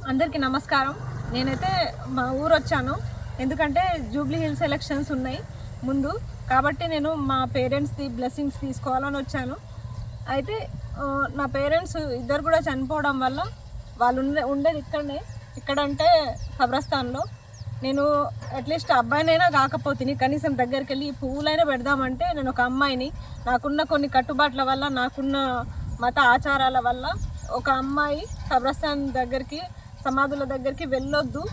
అందరికీ నమస్కారం. నేనైతే మా ఊరు వచ్చాను. ఎందుకంటే జూబ్లీ హిల్స్ ఎలక్షన్స్ ఉన్నాయి ముందు, కాబట్టి నేను మా పేరెంట్స్ది బ్లెస్సింగ్స్ తీసుకోవాలని వచ్చాను. అయితే నా పేరెంట్స్ ఇద్దరు కూడా చనిపోవడం వల్ల వాళ్ళు ఉండేది ఇక్కడంటే కబ్రస్థాన్లో. నేను అట్లీస్ట్ అబ్బాయినైనా కాకపోతే కనీసం దగ్గరికి వెళ్ళి పువ్వులైనా పెడదామంటే నేను ఒక అమ్మాయిని, నాకున్న కొన్ని కట్టుబాట్ల వల్ల, నాకున్న మత ఆచారాల వల్ల ఒక అమ్మాయి కబ్రస్థాన్ దగ్గరికి, సమాధుల దగ్గరికి వెళ్ళొద్దు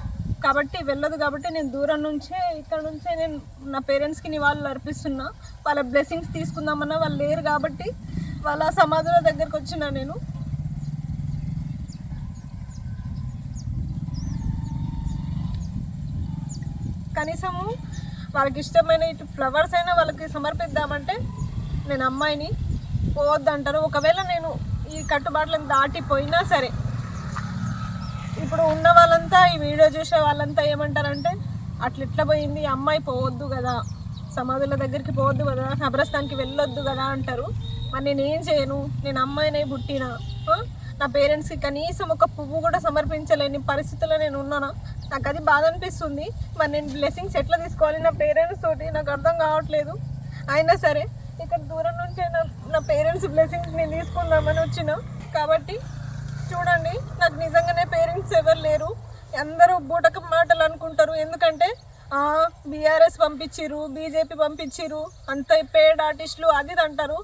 కాబట్టి నేను దూరం నుంచే ఇక్కడ నుంచే నేను నా పేరెంట్స్కి నివాళులు అర్పిస్తున్నా. వాళ్ళ బ్లెస్సింగ్స్ తీసుకుందామన్నా వాళ్ళు లేరు కాబట్టి వాళ్ళ సమాధుల దగ్గరికి వచ్చిన నేను. కనీసము వాళ్ళకి ఇష్టమైన ఇటు ఫ్లవర్స్ అయినా వాళ్ళకి సమర్పిద్దామంటే నేను అమ్మాయిని పోవద్దంటారు. ఒకవేళ నేను ఈ కట్టుబాట్లను దాటిపోయినా సరే, ఇప్పుడు ఉన్న వాళ్ళంతా, ఈ వీడియో చూసే వాళ్ళంతా ఏమంటారంటే అట్లా పోయింది అమ్మాయి, పోవద్దు కదా, సమాధుల దగ్గరికి పోవద్దు కదా, కబ్రస్థాన్కి వెళ్ళొద్దు కదా అంటారు. మరి నేను ఏం చేయను? నేను అమ్మాయినై పుట్టిన, నా పేరెంట్స్కి కనీసం ఒక పువ్వు కూడా సమర్పించలేని పరిస్థితుల్లో నేను ఉన్నానా? నాకు అది బాధ అనిపిస్తుంది. మరి నేను బ్లెస్సింగ్స్ ఎట్లా తీసుకోవాలి నా పేరెంట్స్ తోటి? నాకు అర్థం కావట్లేదు. అయినా సరే ఇక్కడ దూరం నుంచే నా పేరెంట్స్ బ్లెస్సింగ్స్ నేను తీసుకుందామని వచ్చిన. కాబట్టి చూడండి, నాకు నిజంగానే పేరెంట్స్ ఎవరు లేరు. అందరూ బూటక మాటలు అనుకుంటారు. ఎందుకంటే బీఆర్ఎస్ పంపించిరు, బీజేపీ పంపించిరు, అంత పేడ్ ఆర్టిస్టులు అది అంటారు.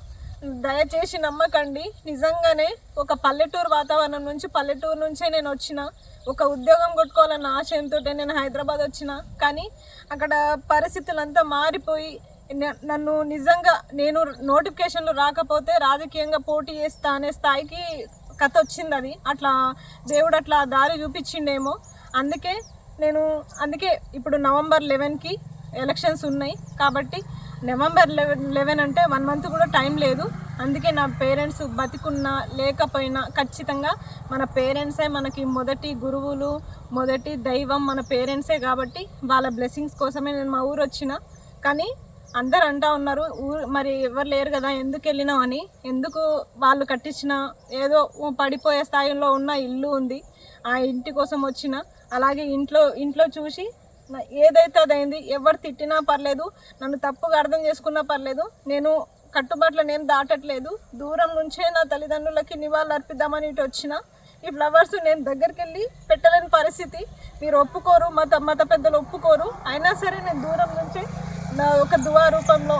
దయచేసి నమ్మకండి. నిజంగానే ఒక పల్లెటూరు వాతావరణం నుంచి, పల్లెటూరు నుంచే నేను వచ్చిన. ఒక ఉద్యోగం కొట్టుకోవాలన్న ఆశయంతో నేను హైదరాబాద్ వచ్చిన. కానీ అక్కడ పరిస్థితులంతా మారిపోయి నన్ను నిజంగా నేను నోటిఫికేషన్లు రాకపోతే రాజకీయంగా పోటీ చేస్తా అనే స్థాయికి కథ వచ్చింది. అది అట్లా దేవుడు అట్లా దారి చూపించిండేమో. అందుకే ఇప్పుడు నవంబర్ 11కి ఎలక్షన్స్ ఉన్నాయి. కాబట్టి నవంబర్ 11 అంటే 1 మంత్ కూడా టైం లేదు. అందుకే నా పేరెంట్స్ బతికున్నా లేకపోయినా ఖచ్చితంగా మన పేరెంట్సే మనకి మొదటి గురువులు, మొదటి దైవం మన పేరెంట్సే. కాబట్టి వాళ్ళ బ్లెస్సింగ్స్ కోసమే నేను మా ఊరు వచ్చిన. కానీ అందరు అంటూ ఉన్నారు, మరి ఎవరు లేరు కదా, ఎందుకు వెళ్ళినావు అని. ఎందుకు? వాళ్ళు కట్టించిన ఏదో పడిపోయే స్థాయిలో ఉన్న ఇల్లు ఉంది, ఆ ఇంటి కోసం వచ్చిన. అలాగే ఇంట్లో చూసి ఏదైతే అదైంది. ఎవరు తిట్టినా పర్లేదు, నన్ను తప్పుగా అర్థం చేసుకున్నా పర్లేదు, నేను కట్టుబాట్లు నేను దాటట్లేదు. దూరం నుంచే నా తల్లిదండ్రులకి నివాళులు అర్పిద్దామని ఇటు వచ్చిన. ఈ ఫ్లవర్స్ నేను దగ్గరికి వెళ్ళి పెట్టలేని పరిస్థితి. మీరు ఒప్పుకోరు, మత పెద్దలు ఒప్పుకోరు. అయినా సరే నేను దూరం నుంచి నా ఒక దువా రూపంలో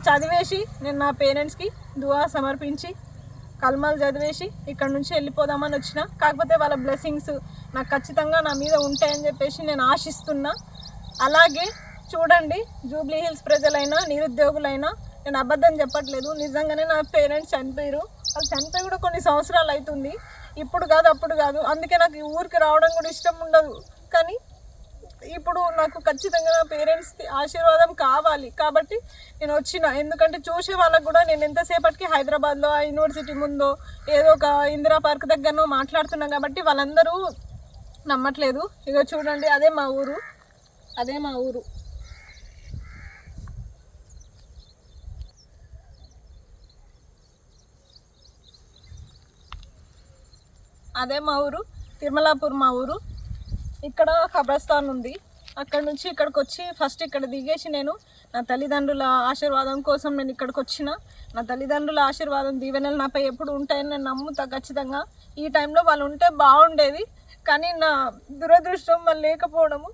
చదివేసి నేను నా పేరెంట్స్కి దువా సమర్పించి కల్మాలు చదివేసి ఇక్కడ నుంచి వెళ్ళిపోదామని వచ్చిన. కాకపోతే వాళ్ళ బ్లెస్సింగ్స్ నాకు ఖచ్చితంగా నా మీద ఉంటాయని చెప్పేసి నేను ఆశిస్తున్నా. అలాగే చూడండి, జూబ్లీ హిల్స్ ప్రజలైనా, నిరుద్యోగులైనా, నేను అబద్ధం చెప్పట్లేదు. నిజంగానే నా పేరెంట్స్ చనిపోయారు. వాళ్ళు చనిపోయి కూడా కొన్ని సంవత్సరాలు అవుతుంది. ఇప్పుడు కాదు, అప్పుడు కాదు. అందుకే నాకు ఈ ఊరికి రావడం కూడా ఇష్టం ఉండదు. కానీ ఇప్పుడు నాకు ఖచ్చితంగా నా పేరెంట్స్ ఆశీర్వాదం కావాలి కాబట్టి నేను వచ్చిన. ఎందుకంటే చూసే వాళ్ళకు కూడా నేను ఎంతసేపటికి హైదరాబాద్లో ఆ యూనివర్సిటీ ముందో ఏదో ఒక ఇందిరా పార్క్ దగ్గరనో మాట్లాడుతున్నాను కాబట్టి వాళ్ళందరూ నమ్మట్లేదు. ఇక చూడండి, అదే మా ఊరు. అదే మా ఊరు, తిరుమలాపూర్ మా ఊరు. ఇక్కడ కబ్రస్థాన్ ఉంది. అక్కడ నుంచి ఇక్కడికి వచ్చి ఫస్ట్ ఇక్కడ దిగేసి నేను నా తల్లిదండ్రుల ఆశీర్వాదం కోసం నేను ఇక్కడికి వచ్చిన. నా తల్లిదండ్రుల ఆశీర్వాదం, దీవెనలు నాపై ఎప్పుడు ఉంటాయని నేను నమ్ముతా ఖచ్చితంగా. ఈ టైంలో వాళ్ళు ఉంటే బాగుండేది, కానీ నా దురదృష్టం వాళ్ళు లేకపోవడము.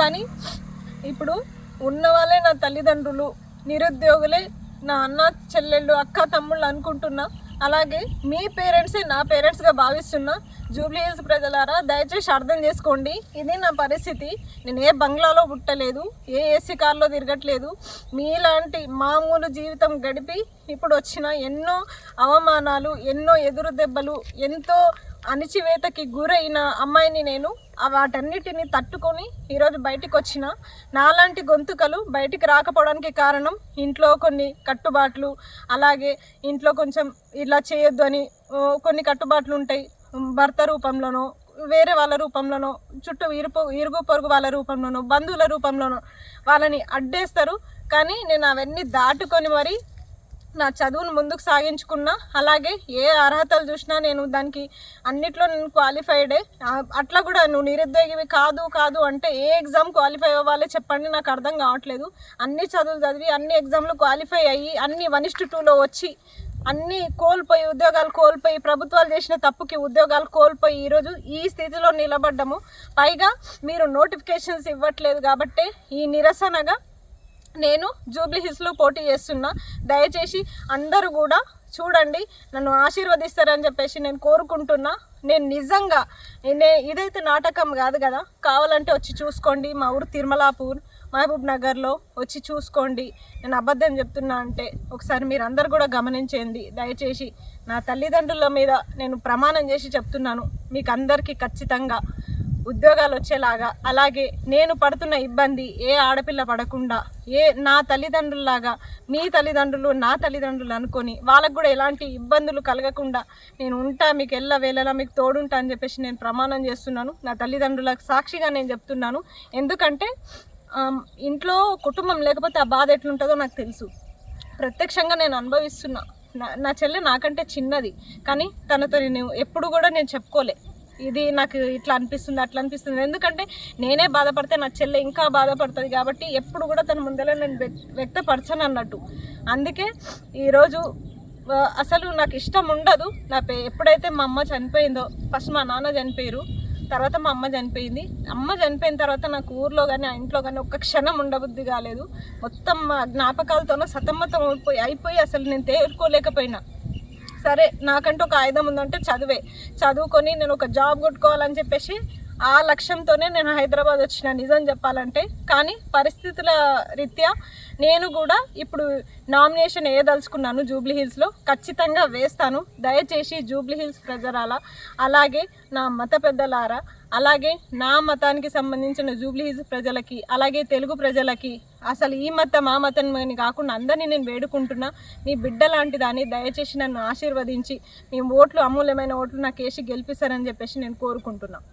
కానీ ఇప్పుడు ఉన్నవాళ్ళే నా తల్లిదండ్రులు, నిరుద్యోగులే నా అన్న చెల్లెళ్ళు, అక్క తమ్ముళ్ళు అనుకుంటున్నా. అలాగే మీ పేరెంట్సే నా పేరెంట్స్గా భావిస్తున్నా. జూబ్లీ హిల్స్ ప్రజలారా, దయచేసి అర్థం చేసుకోండి. ఇది నా పరిస్థితి. నేను ఏ బంగ్లాలో పుట్టలేదు, ఏ ఏసీ కార్లో తిరగట్లేదు. మీలాంటి మామూలు జీవితం గడిపి ఇప్పుడు వచ్చిన ఎన్నో అవమానాలు, ఎన్నో ఎదురు దెబ్బలు, ఎంతో అణిచివేతకి గురైన అమ్మాయిని నేను. వాటన్నిటిని తట్టుకొని ఈరోజు బయటికి వచ్చిన. నాలాంటి గొంతుకలు బయటికి రాకపోవడానికి కారణం ఇంట్లో కొన్ని కట్టుబాట్లు, అలాగే ఇంట్లో కొంచెం ఇలా చేయొద్దు అని కొన్ని కట్టుబాట్లు ఉంటాయి. భర్త రూపంలోనో వేరే వాళ్ళ రూపంలోనో, చుట్టూ ఇరుగు పొరుగు వాళ్ళ రూపంలోనో, బంధువుల రూపంలోనో వాళ్ళని అడ్డేస్తారు. కానీ నేను అవన్నీ దాటుకొని మరి నా చదువును ముందుకు సాగించుకున్నా. అలాగే ఏ అర్హతలు చూసినా నేను దానికి అన్నిట్లో నేను క్వాలిఫైడే. అట్లా కూడా నువ్వు నిరుద్యోగివి కాదు అంటే ఏ ఎగ్జామ్ క్వాలిఫై అవ్వాలి చెప్పండి, నాకు అర్థం కావట్లేదు. అన్ని చదువులు చదివి అన్ని ఎగ్జామ్లు క్వాలిఫై అయ్యి అన్ని 1:2లో వచ్చి అన్నీ కోల్పోయి, ఉద్యోగాలు కోల్పోయి, ప్రభుత్వాలు చేసిన తప్పుకి ఉద్యోగాలు కోల్పోయి ఈరోజు ఈ స్థితిలో నిలబడ్డము. పైగా మీరు నోటిఫికేషన్స్ ఇవ్వట్లేదు కాబట్టి ఈ నిరసనగా నేను జూబ్లీ హిల్స్లో పోటీ చేస్తున్నా. దయచేసి అందరూ కూడా చూడండి, నన్ను ఆశీర్వదిస్తారని చెప్పేసి నేను కోరుకుంటున్నా. నేను నిజంగా ఇదైతే నాటకం కాదు కదా, కావాలంటే వచ్చి చూసుకోండి. మా ఊరు తిరుమలాపూర్, మహబూబ్ నగర్లో వచ్చి చూసుకోండి. నేను అబద్ధం చెప్తున్నా అంటే ఒకసారి మీరు అందరు కూడా గమనించండి. దయచేసి నా తల్లిదండ్రుల మీద నేను ప్రమాణం చేసి చెప్తున్నాను, మీకు అందరికీ ఖచ్చితంగా ఉద్యోగాలు వచ్చేలాగా, అలాగే నేను పడుతున్న ఇబ్బంది ఏ ఆడపిల్ల పడకుండా, నా తల్లిదండ్రుల్లాగా మీ తల్లిదండ్రులు నా తల్లిదండ్రులు అనుకొని వాళ్ళకు కూడా ఎలాంటి ఇబ్బందులు కలగకుండా నేను ఉంటా, మీకు వేళలా మీకు తోడుంటా అని చెప్పేసి నేను ప్రమాణం చేస్తున్నాను. నా తల్లిదండ్రులకు సాక్షిగా నేను చెప్తున్నాను. ఎందుకంటే ఇంట్లో కుటుంబం లేకపోతే ఆ బాధ ఎట్లుంటుందో నాకు తెలుసు. ప్రత్యక్షంగా నేను అనుభవిస్తున్నా. నా చెల్లె నాకంటే చిన్నది, కానీ తనతో నేను ఎప్పుడు కూడా నేను చెప్పుకోలే ఇది నాకు ఇట్లా అనిపిస్తుంది అట్లా అనిపిస్తుంది. ఎందుకంటే నేనే బాధపడితే నా చెల్లె ఇంకా బాధపడుతుంది కాబట్టి ఎప్పుడు కూడా తన ముందర నేను వ్యక్తపరచను అన్నట్టు. అందుకే ఈరోజు అసలు నాకు ఇష్టం ఉండదు. ఎప్పుడైతే మా అమ్మ చనిపోయిందో, ఫస్ట్ మా నాన్న చనిపోయారు, తర్వాత మా అమ్మ చనిపోయింది. అమ్మ చనిపోయిన తర్వాత నాకు ఊర్లో కానీ ఆ ఇంట్లో కానీ ఒక్క క్షణం ఉండబుద్ధి కాలేదు. మొత్తం జ్ఞాపకాలతోనే సతమతం అయిపోయి అసలు నేను తేరుకోలేకపోయినా. సరే, నాకంటూ ఒక ఆయుధం ఉందంటే చదువుకొని నేను ఒక జాబ్ కొట్టుకోవాలని చెప్పేసి ఆ లక్ష్యంతోనే నేను హైదరాబాద్ వచ్చిన, నిజం చెప్పాలంటే. కానీ పరిస్థితుల రీత్యా నేను కూడా ఇప్పుడు నామినేషన్ వేయదలుచుకున్నాను. జూబ్లీ హిల్స్లో ఖచ్చితంగా వేస్తాను. దయచేసి జూబ్లీ హిల్స్ ప్రజలారా, అలాగే నా మత పెద్దలారా, అలాగే నా మతానికి సంబంధించిన జూబ్లీ హిల్స్ ప్రజలకి, అలాగే తెలుగు ప్రజలకి, అసలు ఈ మతం ఆ మతం అని కాకుండా అందరినీ నేను వేడుకుంటున్నా. మీ బిడ్డ లాంటి దాన్ని దయచేసి నన్ను ఆశీర్వదించి మీ ఓట్లు, అమూల్యమైన ఓట్లు నాకు వేసి గెలిపిస్తారని చెప్పేసి నేను కోరుకుంటున్నాను.